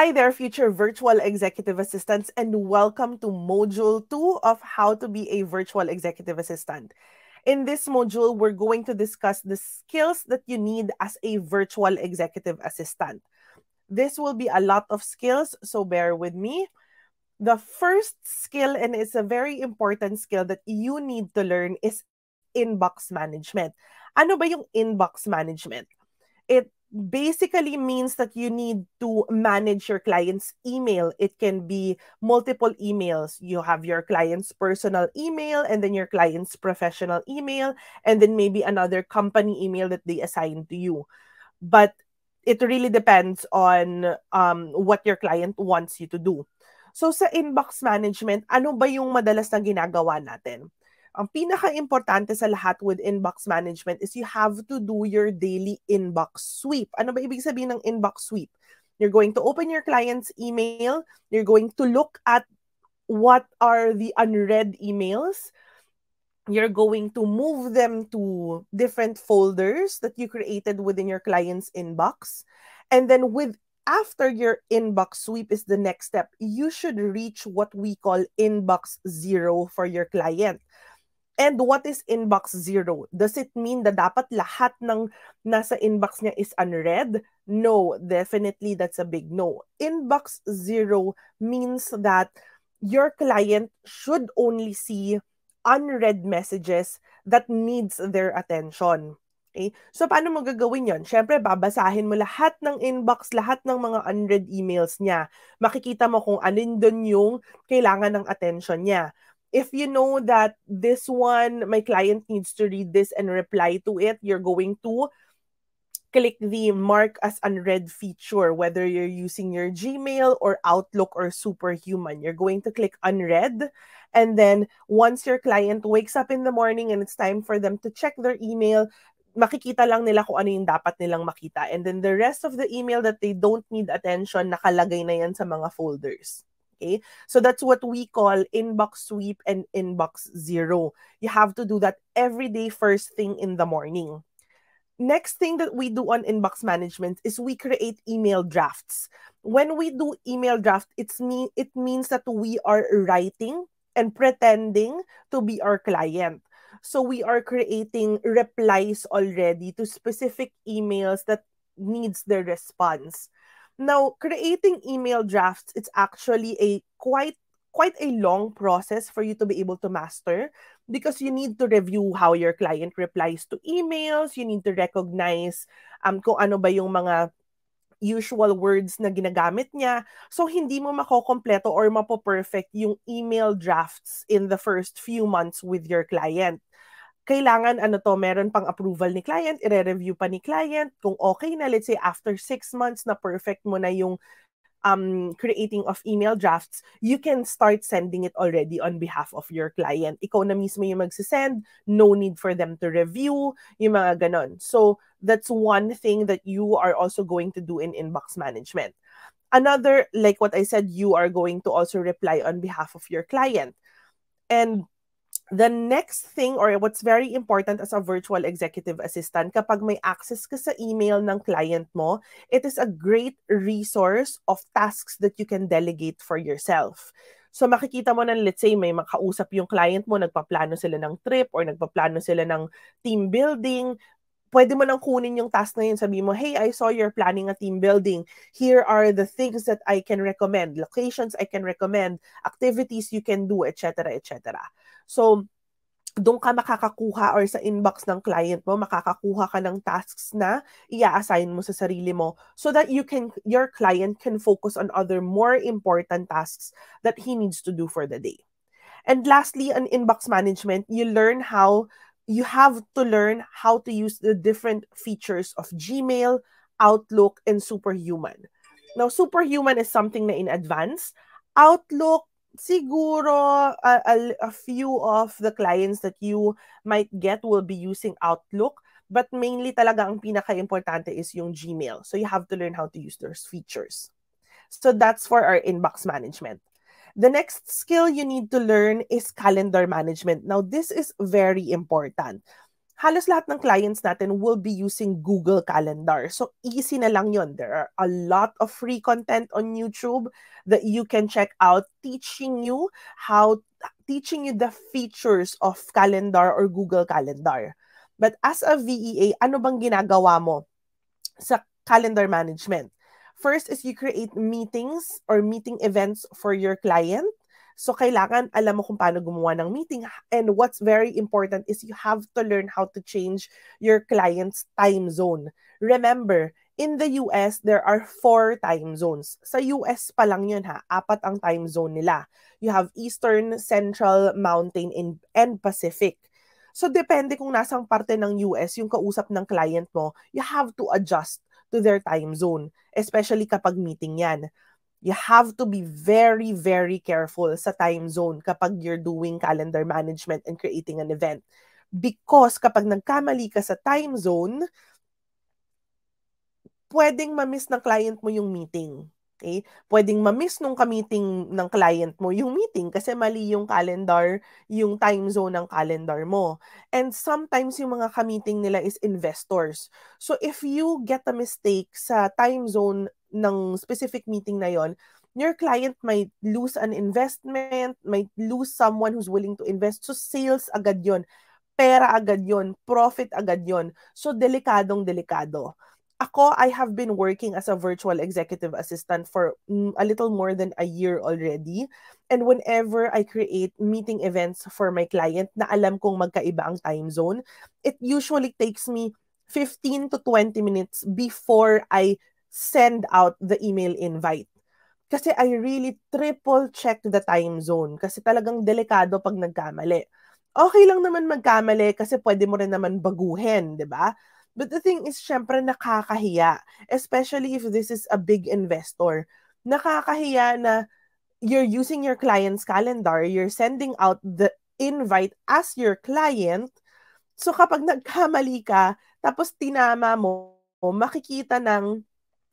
Hi there, future virtual executive assistants, and welcome to Module 2 of How to be a Virtual Executive Assistant. In this module, we're going to discuss the skills that you need as a virtual executive assistant. This will be a lot of skills, so bear with me. The first skill, and it's a very important skill that you need to learn, is inbox management. Ano ba yung inbox management? It basically means that you need to manage your client's email. It can be multiple emails. You have your client's personal email, and then your client's professional email, and then maybe another company email that they assign to you. But it really depends on what your client wants you to do. So sa inbox management, ano ba yung madalas na ginagawa natin? Ang pinaka-importante sa lahat with inbox management is you have to do your daily inbox sweep. Ano ba ibig sabihin ng inbox sweep? You're going to open your client's email. You're going to look at what are the unread emails. You're going to move them to different folders that you created within your client's inbox. And then after your inbox sweep is the next step. You should reach what we call inbox zero for your client. And what is inbox zero? Does it mean that dapat lahat ng nasa inbox niya is unread? No, definitely that's a big no. Inbox zero means that your client should only see unread messages that needs their attention. Okay? So, paano mo gagawin yon? Siyempre, babasahin mo lahat ng inbox, lahat ng mga unread emails niya. Makikita mo kung alin doon yung kailangan ng attention niya. If you know that this one, my client needs to read this and reply to it, you're going to click the mark as unread feature, whether you're using your Gmail or Outlook or Superhuman. You're going to click unread. And then once your client wakes up in the morning and it's time for them to check their email, makikita lang nila kung ano yung dapat nilang makita. And then the rest of the email that they don't need attention, nakalagay na yan sa mga folders. Okay? So that's what we call inbox sweep and inbox zero. You have to do that every day first thing in the morning. Next thing that we do on inbox management is we create email drafts. When we do email draft, it means that we are writing and pretending to be our client. So we are creating replies already to specific emails that needs their response. Now, creating email drafts, it's actually a quite a long process for you to be able to master because you need to review how your client replies to emails. You need to recognize kung ano ba yung mga usual words na ginagamit niya. So, hindi mo makokompleto or mapo-perfect yung email drafts in the first few months with your client. Kailangan meron pang approval ni client, i-review pa ni client. Kung okay na, let's say after 6 months na perfect mo na yung creating of email drafts, you can start sending it already on behalf of your client. Ikaw na mismo yung magsisend, no need for them to review, yung mga ganon. So that's one thing that you are also going to do in inbox management. Another, like what I said, you are going to also reply on behalf of your client. And the next thing, or what's very important as a virtual executive assistant, kapag may access ka sa email ng client mo, it is a great resource of tasks that you can delegate for yourself. So makikita mo na, let's say, may makausap yung client mo, nagpaplano sila ng trip or nagpaplano sila ng team building, pwede mo nang kunin yung task na yun, sabi mo, hey, I saw you're planning a team building. Here are the things that I can recommend, locations I can recommend, activities you can do, etc., etc. So, doon ka makakakuha or sa inbox ng client mo, makakakuha ka ng tasks na i-assign mo sa sarili mo so that your client can focus on other more important tasks that he needs to do for the day. And lastly, on inbox management, you have to learn how to use the different features of Gmail, Outlook, and Superhuman. Now, Superhuman is something na in advance. Outlook, siguro a few of the clients that you might get will be using Outlook, but mainly talaga ang pinaka-importante is yung Gmail. So you have to learn how to use those features. So that's for our inbox management. The next skill you need to learn is calendar management. Now, this is very important. halos lahat ng clients natin will be using Google Calendar. So, easy na lang yun. There are a lot of free content on YouTube that you can check out teaching you the features of calendar or Google Calendar. But as a VEA, ano bang ginagawa mo sa calendar management? First is you create meetings or meeting events for your client. So, kailangan alam mo kung paano gumawa ng meeting. And what's very important is you have to learn how to change your client's time zone. Remember, in the US, there are 4 time zones. Sa US pa lang yun ha, 4 ang time zone nila. You have Eastern, Central, Mountain, and Pacific. So, depende kung nasang parte ng US yung kausap ng client mo, you have to adjust to their time zone, especially kapag meeting yan. You have to be very, very careful sa time zone kapag you're doing calendar management and creating an event. Because kapag nagkamali ka sa time zone, pwedeng ma-miss ng client mo yung meeting. Okay? Pwedeng ma-miss nung ka-meeting ng client mo yung meeting kasi mali yung calendar, yung time zone ng calendar mo. And sometimes yung mga ka-meeting nila is investors. So if you get a mistake sa time zone ng specific meeting na yon, your client might lose an investment, might lose someone who's willing to invest. So sales agad yon, pera agad yon, profit agad yon. So delikadong-delikado. Ako, I have been working as a virtual executive assistant for a little more than a year already. And whenever I create meeting events for my client na alam kong magkaiba ang time zone, it usually takes me 15 to 20 minutes before I send out the email invite. Kasi I really triple check the time zone kasi talagang delikado pag nagkamali. Okay lang naman magkamali kasi pwede mo rin naman baguhin, di ba? But the thing is, syempre nakakahiya, especially if this is a big investor. Nakakahiya na you're using your client's calendar, you're sending out the invite as your client. So kapag nagkamali ka, tapos tinama mo, makikita ng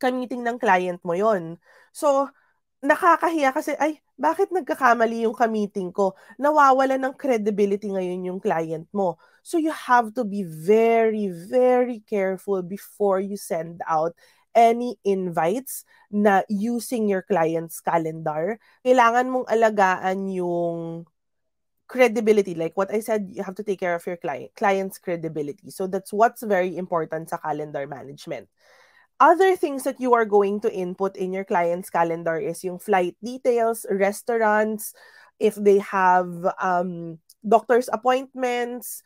ka-meeting ng client mo yon. So, nakakahiya kasi, ay, bakit nagkakamali yung ka-meeting ko? Nawawala ng credibility ngayon yung client mo. So, you have to be very, very careful before you send out any invites na using your client's calendar. Kailangan mong alagaan yung credibility. Like what I said, you have to take care of your client's credibility. So, that's what's very important sa calendar management. Other things that you are going to input in your client's calendar is yung flight details, restaurants, if they have doctor's appointments,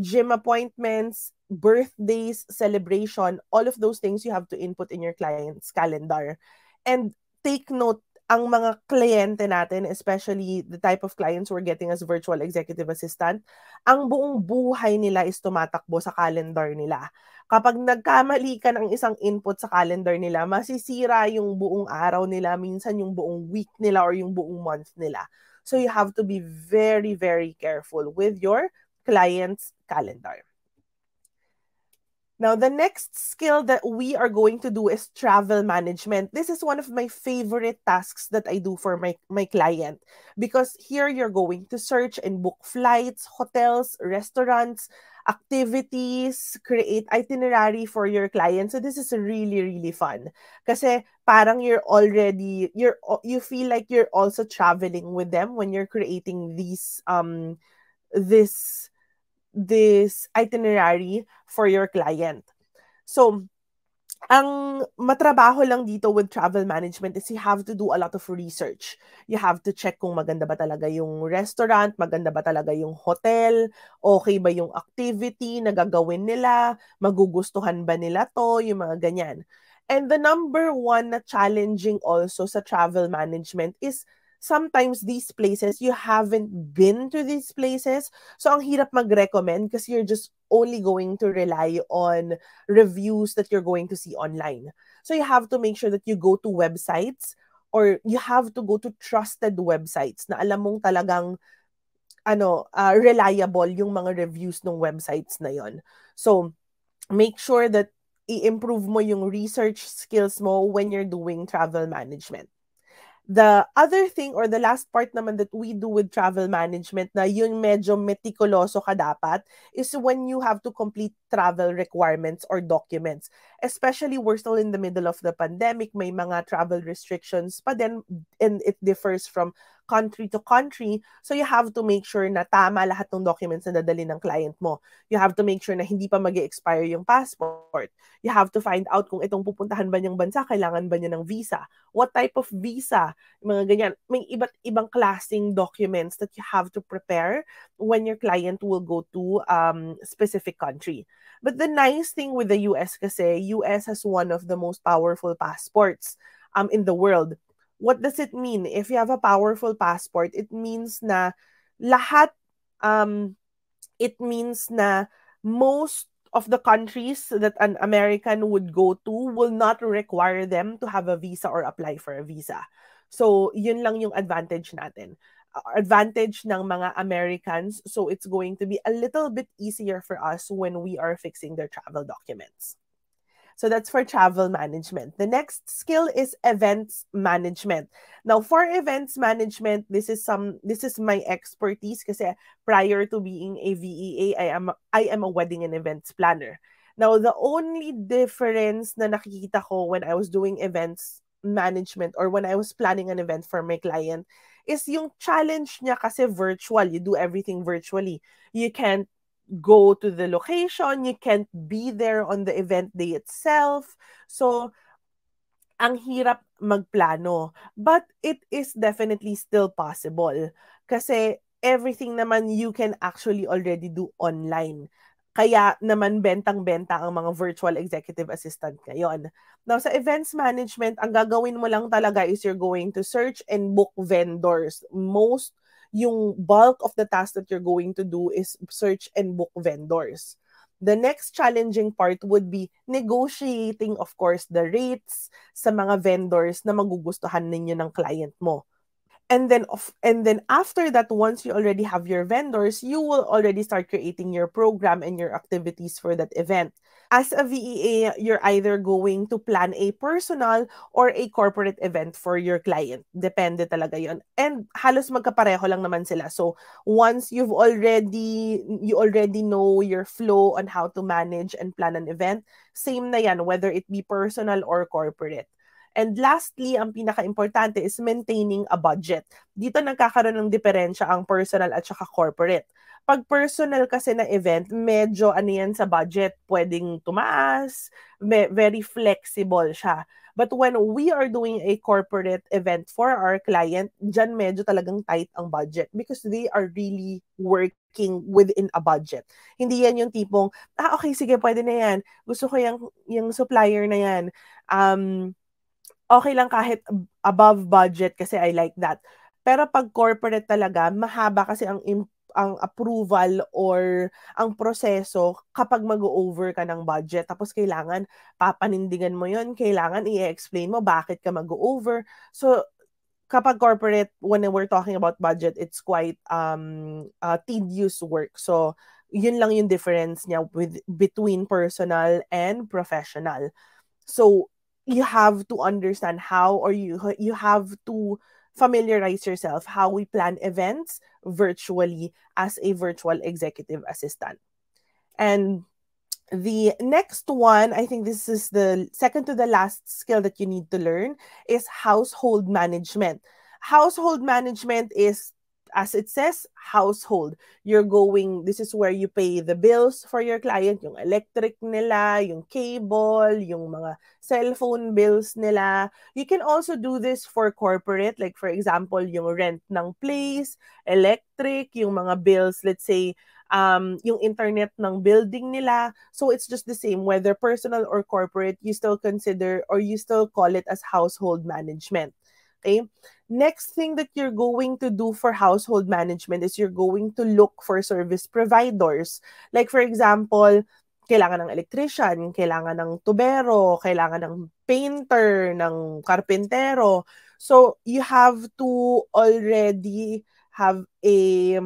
gym appointments, birthdays, celebration, all of those things you have to input in your client's calendar. And take note, ang mga kliyente natin, especially the type of clients we're getting as virtual executive assistant, ang buong buhay nila is tumatakbo sa calendar nila. Kapag nagkamali ka ng isang input sa calendar nila, masisira yung buong araw nila, minsan yung buong week nila or yung buong month nila. So you have to be very, very careful with your client's calendar. Now, the next skill that we are going to do is travel management. This is one of my favorite tasks that I do for my client because here you're going to search and book flights, hotels, restaurants, activities, create itinerary for your client. So this is really, really fun. Kasi parang you feel like you're also traveling with them when you're creating this itinerary for your client. So, ang matrabaho lang dito with travel management is you have to do a lot of research. You have to check kung maganda ba talaga yung restaurant, maganda ba talaga yung hotel, okay ba yung activity na gagawin nila, magugustuhan ba nila to, yung mga ganyan. And the number one na challenging also sa travel management is sometimes these places, you haven't been to these places. So, ang hirap mag-recommend kasi you're just only going to rely on reviews that you're going to see online. So, you have to make sure that you go to websites or you have to go to trusted websites na alam mong talagang reliable yung mga reviews ng websites na yon. So, make sure that i-improve mo yung research skills mo when you're doing travel management. The other thing or the last part naman that we do with travel management na yun medyo meticuloso ka dapat is when you have to complete travel requirements or documents. Especially we're still in the middle of the pandemic, may mga travel restrictions pa din and it differs from country to country. So you have to make sure na tama lahat ng documents na dadali ng client mo. You have to make sure na hindi pa mag-expire yung passport. You have to find out kung itong pupuntahan ba niyang bansa, kailangan ba niya ng visa. What type of visa? Mga ganyan. May iba't ibang klaseng documents that you have to prepare when your client will go to specific country. But the nice thing with the US kasi, US has one of the most powerful passports in the world. What does it mean? If you have a powerful passport, it means na lahat, it means na most of the countries that an American would go to will not require them to have a visa or apply for a visa. So, yun lang yung advantage natin. Advantage ng mga Americans. So, it's going to be a little bit easier for us when we are fixing their travel documents. So that's for travel management. The next skill is events management. Now, for events management, this is my expertise kasi prior to being a VEA, I am a wedding and events planner. Now, the only difference na nakikita ko when I was doing events management or when I was planning an event for my client is yung challenge niya kasi virtual. You do everything virtually. You can't go to the location, you can't be there on the event day itself. So, ang hirap magplano. But it is definitely still possible. Kasi everything naman you can actually already do online. Kaya naman bentang-benta ang mga virtual executive assistant ngayon. Now, sa events management, ang gagawin mo lang talaga is you're going to search and book vendors. Yung bulk of the task that you're going to do is search and book vendors. The next challenging part would be negotiating, of course, the rates sa mga vendors na magugustuhan ninyo ng client mo. And then after that, once you already have your vendors, you will already start creating your program and your activities for that event. As a VEA, you're either going to plan a personal or a corporate event for your client. Depende talaga yon. And halos magkapareho lang naman sila. So once you already know your flow on how to manage and plan an event, same na yan, whether it be personal or corporate. And lastly, ang pinaka-importante is maintaining a budget. Dito nagkakaroon ng diferensya ang personal at saka corporate. Pag personal kasi na event, medyo ano yan sa budget, pwedeng tumaas, very flexible siya. But when we are doing a corporate event for our client, dyan medyo talagang tight ang budget because they are really working within a budget. Hindi yan yung tipong, okay, sige, pwede na yan. Gusto ko yung supplier na yan. Okay lang kahit above budget kasi I like that. Pero pag corporate talaga, mahaba kasi ang approval or ang proseso kapag mag-over ka ng budget. Tapos kailangan papanindigan mo yon, kailangan i-explain mo bakit ka mag-over. So, kapag corporate, when we're talking about budget, it's quite tedious work. So, yun lang yung difference niya between personal and professional. So, you have to understand how, or you have to familiarize yourself how we plan events virtually as a virtual executive assistant. And the next one, I think this is the second to the last skill that you need to learn, is household management. Household management is, as it says, household. This is where you pay the bills for your client, yung electric nila, yung cable, yung mga cellphone bills nila. You can also do this for corporate, like for example, yung rent ng place, electric, yung mga bills, let's say, yung internet ng building nila. So it's just the same, whether personal or corporate, you still consider or you still call it as household management. Okay? Next thing that you're going to do for household management is you're going to look for service providers. Like for example, kailangan ng electrician, kailangan ng tubero, kailangan ng painter, ng karpentero. So you have to already have a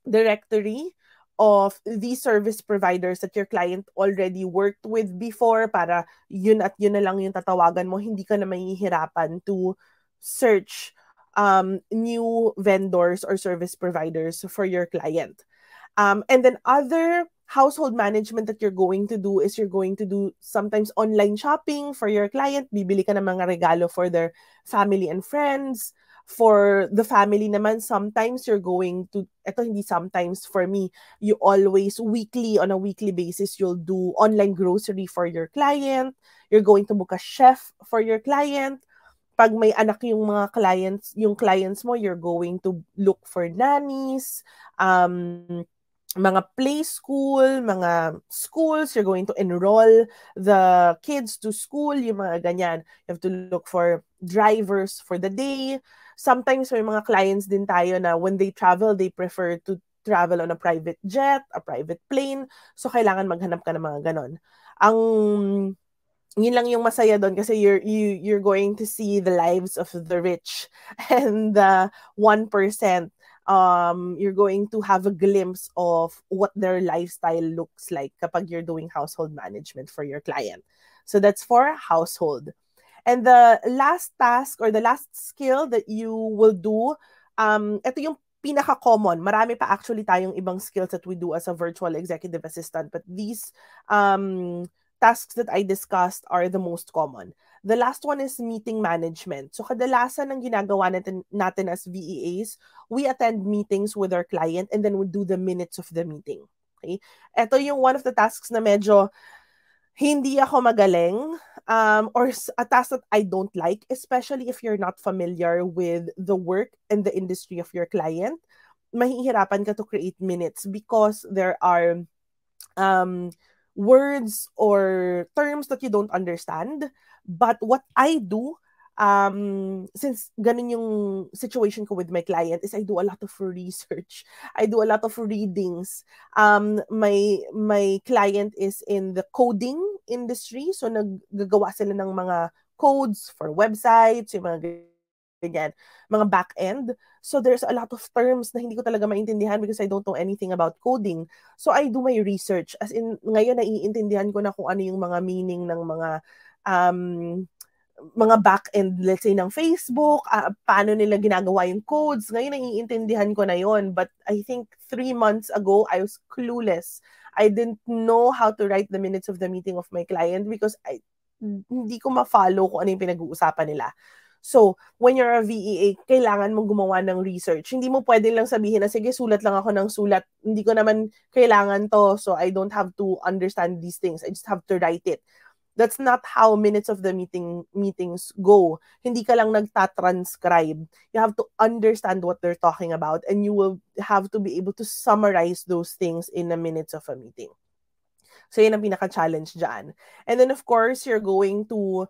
directory of these service providers that your client already worked with before para yun at yun na lang yung tatawagan mo, hindi ka na mahihirapan to search new vendors or service providers for your client. And then other household management that you're going to do is you're going to do sometimes online shopping for your client. Bibili ka ng mga regalo for their family and friends. For the family naman, sometimes you're going to, eto hindi sometimes, for me, you always on a weekly basis, you'll do online grocery for your client. You're going to book a chef for your client. Pag may anak yung clients mo, you're going to look for nannies, mga play school, mga schools, you're going to enroll the kids to school, yung mga ganyan. You have to look for drivers for the day. Sometimes may mga clients din tayo na when they travel, they prefer to travel on a private jet, a private plane. So, kailangan maghanap ka ng mga ganon. Yun lang yung masaya doon kasi you're going to see the lives of the rich and the 1%. You're going to have a glimpse of what their lifestyle looks like kapag you're doing household management for your client. So that's for household. And the last task or the last skill that you will do, ito yung pinaka-common. Marami pa actually tayong ibang skills that we do as a virtual executive assistant, but these tasks that I discussed are the most common. The last one is meeting management. So kadalasan ng ginagawa natin as VEAs, we attend meetings with our client and then we do the minutes of the meeting. Okay? Ito yung one of the tasks na medyo hindi ako magaling, or a task that I don't like, especially if you're not familiar with the work and the industry of your client. Mahihirapan ka to create minutes because there are words or terms that you don't understand. But what I do, since ganun yung situation ko with my client, is I do a lot of research. I do a lot of readings. My client is in the coding industry, so naggagawa sila ng mga codes for websites, yung mga ganyan, mga back-end. So there's a lot of terms na hindi ko talaga maintindihan because I don't know anything about coding. So I do my research. As in, ngayon naiintindihan ko na kung ano yung mga meaning ng mga back-end, let's say, ng Facebook, paano nila ginagawa yung codes. Ngayon, naiintindihan ko na yon. But I think 3 months ago, I was clueless. I didn't know how to write the minutes of the meeting of my client because hindi ko ma-follow kung ano yung pinag-uusapan nila. So, when you're a VEA, kailangan mong gumawa ng research. Hindi mo pwede lang sabihin na, sige, sulat lang ako ng sulat. Hindi ko naman kailangan to, so I don't have to understand these things. I just have to write it. That's not how minutes of the meetings go. Hindi ka lang nagtatranscribe. You have to understand what they're talking about and you will have to be able to summarize those things in the minutes of a meeting. So, yun ang pinaka-challenge dyan. And then, of course, you're going to,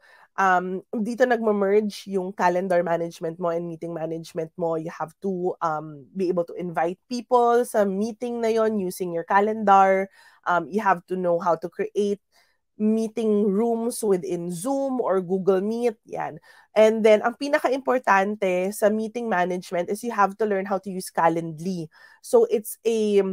dito nagma-merge yung calendar management mo and meeting management mo. You have to be able to invite people sa meeting na yon using your calendar. You have to know how to create meeting rooms within Zoom or Google Meet. Yan. And then, ang pinaka-importante sa meeting management is you have to learn how to use Calendly. So, it's a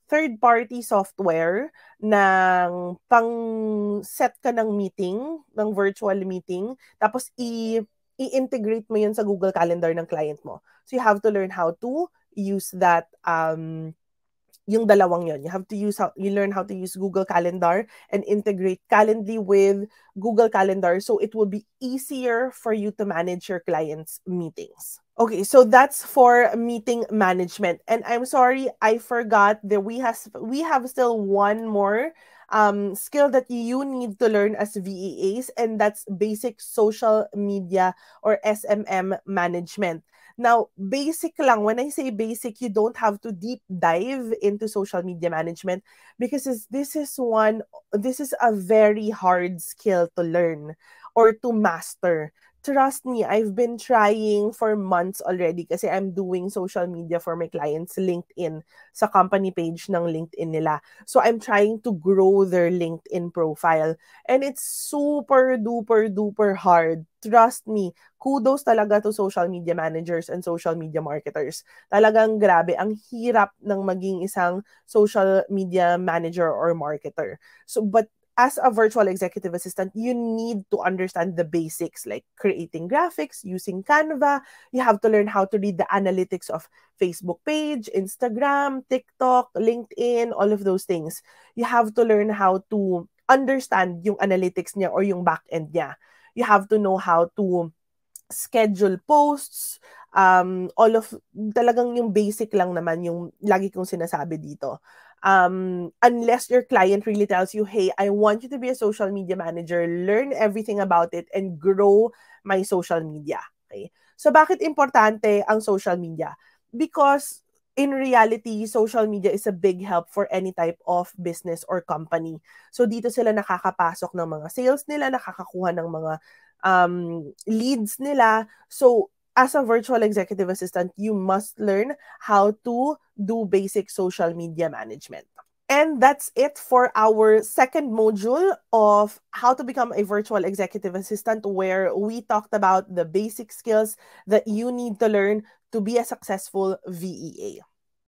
third-party software ng pang-set ka ng meeting, ng virtual meeting, tapos i-integrate mo yun sa Google Calendar ng client mo. So, you have to learn how to use that, yung dalawang yun. You learn how to use Google Calendar and integrate Calendly with Google Calendar so it will be easier for you to manage your clients' meetings. Okay, so that's for meeting management. And I'm sorry, I forgot that we have still one more skill that you need to learn as VEAs, and that's basic social media or SMM management. Now, basic lang. When I say basic, you don't have to deep dive into social media management because this is a very hard skill to learn or to master. Trust me, I've been trying for months already kasi I'm doing social media for my clients' LinkedIn sa company page ng LinkedIn nila. So I'm trying to grow their LinkedIn profile. And it's super duper duper hard. Trust me, kudos talaga to social media managers and social media marketers. Talagang grabe, ang hirap ng maging isang social media manager or marketer. So, but as a virtual executive assistant, you need to understand the basics like creating graphics, using Canva. You have to learn how to read the analytics of Facebook page, Instagram, TikTok, LinkedIn, all of those things. You have to learn how to understand yung analytics niya or yung back-end niya. You have to know how to schedule posts, all of, talagang yung basic lang naman yung lagi kong sinasabi dito. Unless your client really tells you, hey, I want you to be a social media manager, learn everything about it, and grow my social media. Okay? So, bakit importante ang social media? Because in reality, social media is a big help for any type of business or company. So, dito sila nakakapasok ng mga sales nila, nakakakuha ng mga leads nila. So, as a virtual executive assistant, you must learn how to do basic social media management. And that's it for our second module of how to become a virtual executive assistant, where we talked about the basic skills that you need to learn to be a successful VEA.